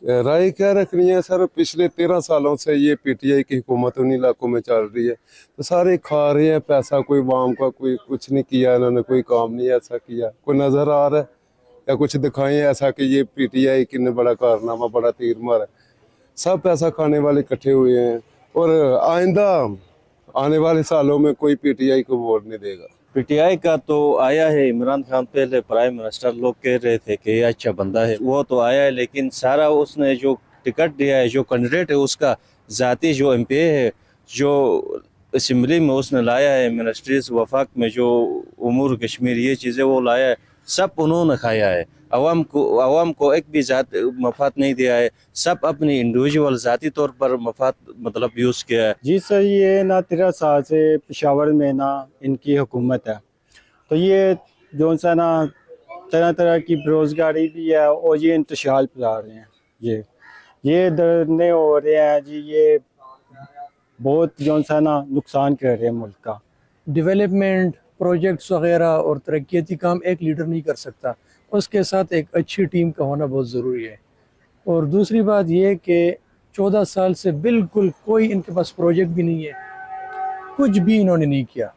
राय क्या रखनी है सर, पिछले 13 सालों से ये पीटीआई की हुकूमत उन्हीं इलाकों में चल रही है, तो सारे खा रहे हैं पैसा, कोई वाम का कोई कुछ नहीं किया इन्होंने, कोई काम नहीं ऐसा किया, कोई नजर आ रहा है या कुछ दिखाएं ऐसा कि ये पीटीआई कितने बड़ा कारनामा, बड़ा तीर मारा है। सब पैसा खाने वाले इकट्ठे हुए हैं और आइंदा आने वाले सालों में कोई पीटीआई को वोट नहीं देगा। पीटीआई का तो आया है इमरान खान, पहले प्राइम मिनिस्टर, लोग कह रहे थे कि ये अच्छा बंदा है, वो तो आया है, लेकिन सारा उसने जो टिकट दिया है, जो कैंडिडेट है उसका ज़ाती जो एमपी है, जो असम्बली में उसने लाया है, मिनिस्ट्रीज वफाक में जो उमूर कश्मीर ये चीज़ें वो लाया है, सब उन्होंने खाया है। आवाम को एक भी ज़ात मफाद नहीं दिया है, सब अपनी इंडिविजुअल ज़ाती तौर पर मफाद मतलब यूज़ किया है। जी सर, ये ना 13 साल से पेशावर में ना इनकी हुकूमत है, तो ये जो सा ना तरह तरह की बेरोज़गारी भी है और ये इंतशाल फैला रहे हैं। ये धरने हो रहे हैं जी, ये बहुत जो सा ना नुकसान कर रहे हैं मुल्क का। डेवलपमेंट प्रोजेक्ट्स वगैरह और तरक्याती काम एक लीडर नहीं कर सकता, उसके साथ एक अच्छी टीम का होना बहुत ज़रूरी है। और दूसरी बात ये कि 14 साल से बिल्कुल कोई इनके पास प्रोजेक्ट भी नहीं है, कुछ भी इन्होंने नहीं किया।